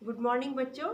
Good morning बच्चों।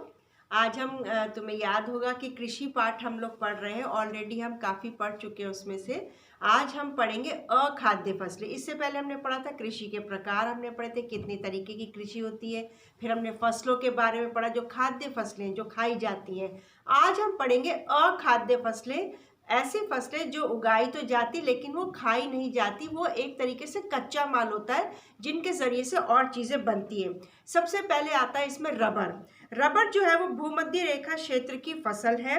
आज हम तुम्हें याद होगा कि कृषि पाठ हम लोग पढ़ रहे हैं। ऑलरेडी हम काफ़ी पढ़ चुके हैं उसमें से। आज हम पढ़ेंगे अखाद्य फसलें। इससे पहले हमने पढ़ा था कृषि के प्रकार, हमने पढ़े थे कितनी तरीके की कृषि होती है। फिर हमने फसलों के बारे में पढ़ा, जो खाद्य फसलें जो खाई जाती हैं। आज हम पढ़ेंगे अखाद्य फसलें। ऐसी फसलें जो उगाई तो जाती लेकिन वो खाई नहीं जाती, वो एक तरीके से कच्चा माल होता है जिनके ज़रिए से और चीज़ें बनती हैं। सबसे पहले आता है इसमें रबर। रबर जो है वो भूमध्य रेखा क्षेत्र की फसल है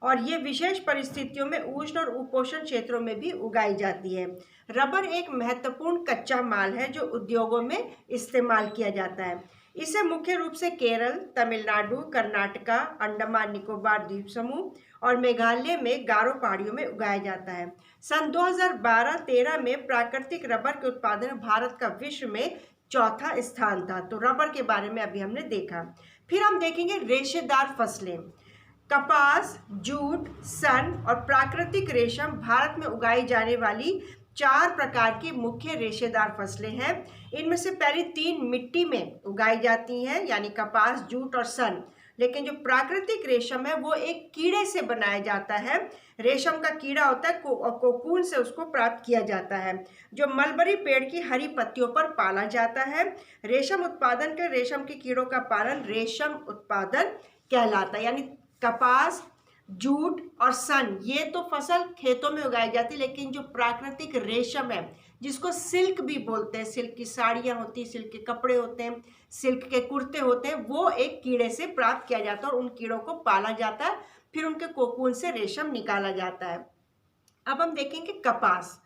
और ये विशेष परिस्थितियों में उष्ण और उपोष्ण क्षेत्रों में भी उगाई जाती है। रबर एक महत्वपूर्ण कच्चा माल है जो उद्योगों में इस्तेमाल किया जाता है। इसे मुख्य रूप से केरल, तमिलनाडु, कर्नाटका, अंडमान निकोबार द्वीप समूह और मेघालय में गारो पहाड़ियों में उगाया जाता है। सन 2012-13 में प्राकृतिक रबर के उत्पादन में भारत का विश्व में चौथा स्थान था। तो रबर के बारे में अभी हमने देखा। फिर हम देखेंगे रेशेदार फसलें। कपास, जूट, सन और प्राकृतिक रेशम भारत में उगाई जाने वाली 4 प्रकार की मुख्य रेशेदार फसलें हैं। इनमें से पहली 3 मिट्टी में उगाई जाती हैं, यानी कपास, जूट और सन। लेकिन जो प्राकृतिक रेशम है वो एक कीड़े से बनाया जाता है। रेशम का कीड़ा होता है, कोकून से उसको प्राप्त किया जाता है, जो मलबरी पेड़ की हरी पत्तियों पर पाला जाता है। रेशम उत्पादन के रेशम के कीड़ों का पालन रेशम उत्पादन कहलाता है। यानी कपास, जूट और सन, ये तो फसल खेतों में उगाई जाती है, लेकिन जो प्राकृतिक रेशम है जिसको सिल्क भी बोलते हैं, सिल्क की साड़ियाँ होती हैं, सिल्क के कपड़े होते हैं, सिल्क के कुर्ते होते हैं, वो एक कीड़े से प्राप्त किया जाता है और उन कीड़ों को पाला जाता है। फिर उनके कोकून से रेशम निकाला जाता है। अब हम देखेंगे कपास।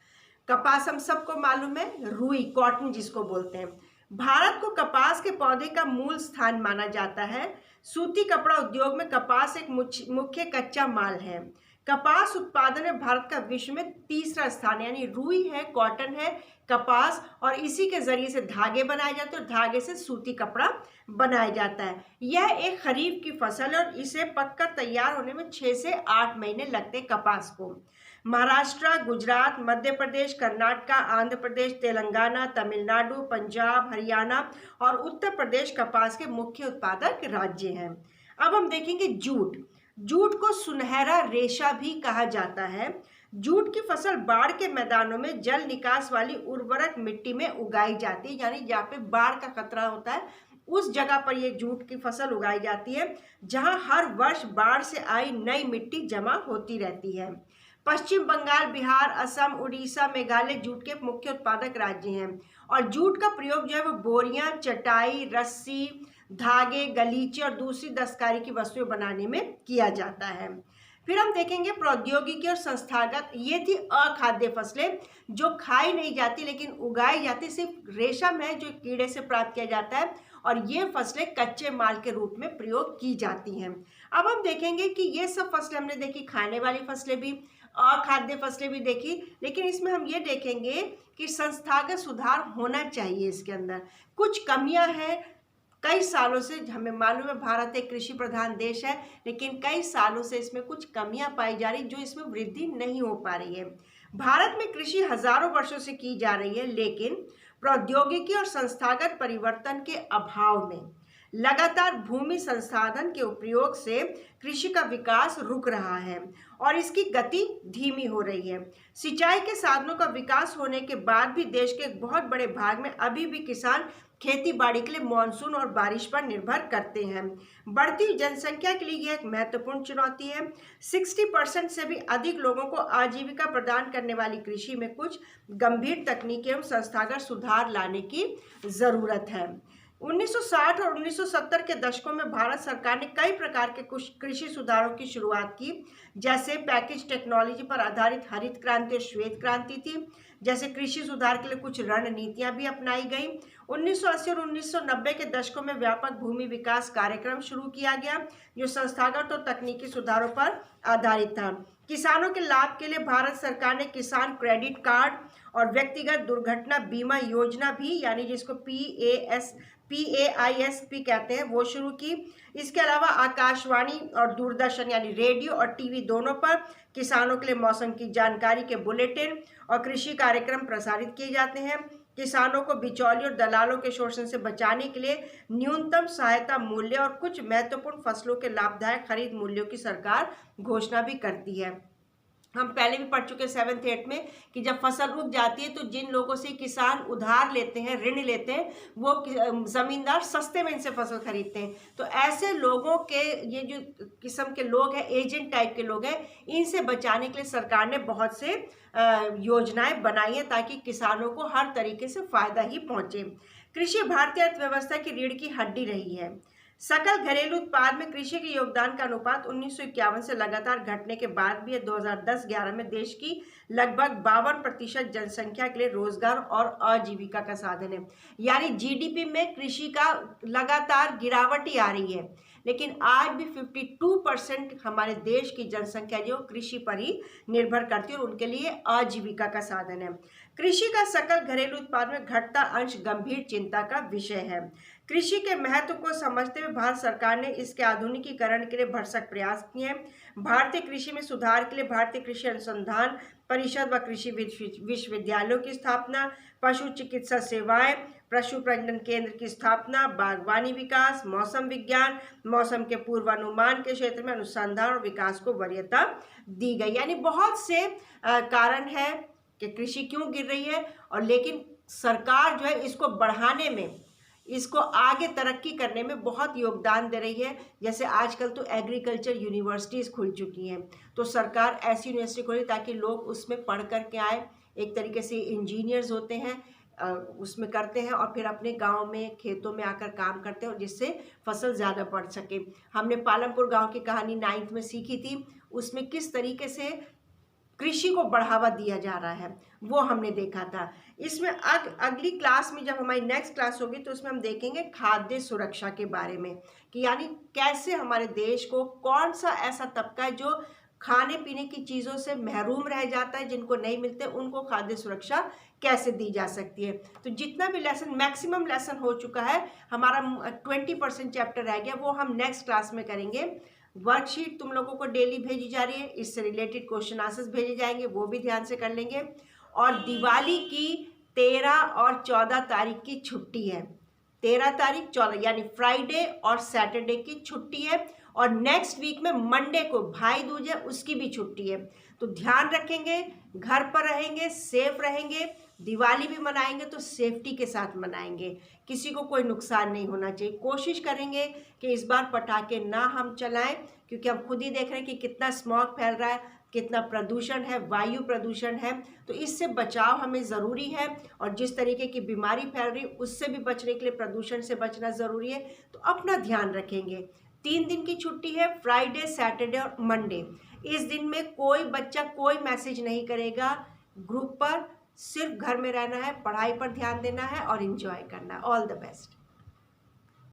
कपास हम सबको मालूम है, रुई, कॉटन जिसको बोलते हैं। भारत को कपास के पौधे का मूल स्थान माना जाता है। सूती कपड़ा उद्योग में कपास एक मुख्य कच्चा माल है। कपास उत्पादन में भारत का विश्व में तीसरा स्थान, यानी रुई है, कॉटन है, कपास, और इसी के जरिए से धागे बनाए जाते हैं और धागे से सूती कपड़ा बनाया जाता है। यह एक खरीफ की फसल है और इसे पककर तैयार होने में 6 से 8 महीने लगते हैं कपास को। महाराष्ट्र, गुजरात, मध्य प्रदेश, कर्नाटक, आंध्र प्रदेश, तेलंगाना, तमिलनाडु, पंजाब, हरियाणा और उत्तर प्रदेश कपास के मुख्य उत्पादक राज्य हैं। अब हम देखेंगे जूट। जूट को सुनहरा रेशा भी कहा जाता है। जूट की फसल बाढ़ के मैदानों में जल निकास वाली उर्वरक मिट्टी में उगाई जाती है, यानी जहाँ पे बाढ़ का खतरा होता है उस जगह पर यह जूट की फसल उगाई जाती है, जहां हर वर्ष बाढ़ से आई नई मिट्टी जमा होती रहती है। पश्चिम बंगाल, बिहार, असम, उड़ीसा, मेघालय जूट के मुख्य उत्पादक राज्य हैं और जूट का प्रयोग जो है वो बोरियां, चटाई, रस्सी, धागे, गलीचे और दूसरी दस्तकारी की वस्तुएं बनाने में किया जाता है। फिर हम देखेंगे प्रौद्योगिकी और संस्थागत। ये थी अखाद्य फसलें जो खाई नहीं जाती लेकिन उगाई जाती, सिर्फ रेशम है जो कीड़े से प्राप्त किया जाता है और ये फसलें कच्चे माल के रूप में प्रयोग की जाती हैं। अब हम देखेंगे कि ये सब फसलें हमने देखी, खाने वाली फसलें भी, अखाद्य फसलें भी देखी, लेकिन इसमें हम ये देखेंगे कि संस्थागत सुधार होना चाहिए। इसके अंदर कुछ कमियां हैं। कई सालों से हमें मालूम है भारत एक कृषि प्रधान देश है, लेकिन कई सालों से इसमें कुछ कमियां पाई जा रही, जो इसमें वृद्धि नहीं हो पा रही है। भारत में कृषि हजारों वर्षों से की जा रही है, लेकिन प्रौद्योगिकी और संस्थागत परिवर्तन के अभाव में लगातार भूमि संसाधन के उपयोग से कृषि का विकास रुक रहा है और इसकी गति धीमी हो रही है। सिंचाई के साधनों का विकास होने के बाद भी देश के एक बहुत बड़े भाग में अभी भी किसान खेती बाड़ी के लिए मानसून और बारिश पर निर्भर करते हैं। बढ़ती जनसंख्या के लिए यह एक महत्वपूर्ण चुनौती है। 60% से भी अधिक लोगों को आजीविका प्रदान करने वाली कृषि में कुछ गंभीर तकनीकी एवं संस्थागत सुधार लाने की जरूरत है। 1960 और 1970 के दशकों में भारत सरकार ने कई प्रकार के कुछ कृषि सुधारों की शुरुआत की, जैसे पैकेज टेक्नोलॉजी पर आधारित हरित क्रांति और श्वेत क्रांति थी। जैसे कृषि सुधार के लिए कुछ रणनीतियां भी अपनाई गई। 1980 और 1990 के दशकों में व्यापक भूमि विकास कार्यक्रम शुरू किया गया, जो संस्थागत और तकनीकी सुधारों पर आधारित था। किसानों के लाभ के लिए भारत सरकार ने किसान क्रेडिट कार्ड और व्यक्तिगत दुर्घटना बीमा योजना भी, यानी जिसको PAISP कहते हैं, वो शुरू की। इसके अलावा आकाशवाणी और दूरदर्शन यानी रेडियो और टीवी दोनों पर किसानों के लिए मौसम की जानकारी के बुलेटिन और कृषि कार्यक्रम प्रसारित किए जाते हैं। किसानों को बिचौलियों और दलालों के शोषण से बचाने के लिए न्यूनतम सहायता मूल्य और कुछ महत्वपूर्ण फसलों के लाभदायक खरीद मूल्यों की सरकार घोषणा भी करती है। हम पहले भी पढ़ चुके 7th 8th में कि जब फसल उग जाती है तो जिन लोगों से किसान उधार लेते हैं, ऋण लेते हैं, वो ज़मींदार सस्ते में इनसे फसल खरीदते हैं। तो ऐसे लोगों के, ये जो किस्म के लोग हैं, एजेंट टाइप के लोग हैं, इनसे बचाने के लिए सरकार ने बहुत से योजनाएं बनाई हैं ताकि किसानों को हर तरीके से फ़ायदा ही पहुँचे। कृषि भारतीय अर्थव्यवस्था की रीढ़ की हड्डी रही है। सकल घरेलू उत्पाद में कृषि के योगदान का अनुपात 1951 से लगातार घटने के बाद भी 2010-11 में देश की लगभग 52% जनसंख्या के लिए रोजगार और आजीविका का साधन है। यानी जीडीपी में कृषि का लगातार गिरावट ही आ रही है, लेकिन आज भी 52% हमारे देश की जनसंख्या जो कृषि पर ही निर्भर करती है और उनके लिए आजीविका का साधन है। कृषि का सकल घरेलू उत्पाद में घटता अंश गंभीर चिंता का विषय है। कृषि के महत्व को समझते हुए भारत सरकार ने इसके आधुनिकीकरण के लिए भरसक प्रयास किए हैं। भारतीय कृषि में सुधार के लिए भारतीय कृषि अनुसंधान परिषद व कृषि विश्वविद्यालयों की स्थापना, पशु चिकित्सा सेवाएं, पशु प्रजनन केंद्र की स्थापना, बागवानी विकास, मौसम विज्ञान, मौसम के पूर्वानुमान के क्षेत्र में अनुसंधान और विकास को वरीयता दी गई। यानी बहुत से कारण है कि कृषि क्यों गिर रही है, और लेकिन सरकार जो है इसको बढ़ाने में, इसको आगे तरक्की करने में बहुत योगदान दे रही है। जैसे आजकल तो एग्रीकल्चर यूनिवर्सिटीज़ खुल चुकी हैं, तो सरकार ऐसी यूनिवर्सिटी खोली ताकि लोग उसमें पढ़ कर के आए, एक तरीके से इंजीनियर्स होते हैं, उसमें करते हैं और फिर अपने गांव में खेतों में आकर काम करते हैं, और जिससे फसल ज़्यादा बढ़ सके। हमने पालमपुर गांव की कहानी 9th में सीखी थी, उसमें किस तरीके से कृषि को बढ़ावा दिया जा रहा है वो हमने देखा था। इसमें अगली क्लास में, जब हमारी नेक्स्ट क्लास होगी, तो उसमें हम देखेंगे खाद्य सुरक्षा के बारे में, कि यानी कैसे हमारे देश को, कौन सा ऐसा तबका है जो खाने पीने की चीज़ों से महरूम रह जाता है, जिनको नहीं मिलते, उनको खाद्य सुरक्षा कैसे दी जा सकती है। तो जितना भी लेसन, मैक्सिमम लेसन हो चुका है, हमारा 20% चैप्टर रह गया, वो हम नेक्स्ट क्लास में करेंगे। वर्कशीट तुम लोगों को डेली भेजी जा रही है, इससे रिलेटेड क्वेश्चन आंसर्स भेजे जाएंगे, वो भी ध्यान से कर लेंगे। और दिवाली की 13 और 14 तारीख की छुट्टी है, 13 तारीख 14 यानी फ्राइडे और सैटरडे की छुट्टी है, और नेक्स्ट वीक में मंडे को भाई दूज है, उसकी भी छुट्टी है। तो ध्यान रखेंगे, घर पर रहेंगे, सेफ रहेंगे, दिवाली भी मनाएंगे तो सेफ्टी के साथ मनाएंगे, किसी को कोई नुकसान नहीं होना चाहिए। कोशिश करेंगे कि इस बार पटाखे ना हम चलाएं, क्योंकि हम खुद ही देख रहे हैं कि कितना स्मॉग फैल रहा है, कितना प्रदूषण है, वायु प्रदूषण है। तो इससे बचाव हमें ज़रूरी है, और जिस तरीके की बीमारी फैल रही है उससे भी बचने के लिए प्रदूषण से बचना ज़रूरी है। तो अपना ध्यान रखेंगे। 3 दिन की छुट्टी है, फ्राइडे, सैटरडे और मंडे। इस दिन में कोई बच्चा कोई मैसेज नहीं करेगा ग्रुप पर, सिर्फ घर में रहना है, पढ़ाई पर ध्यान देना है और एंजॉय करना है। All the best.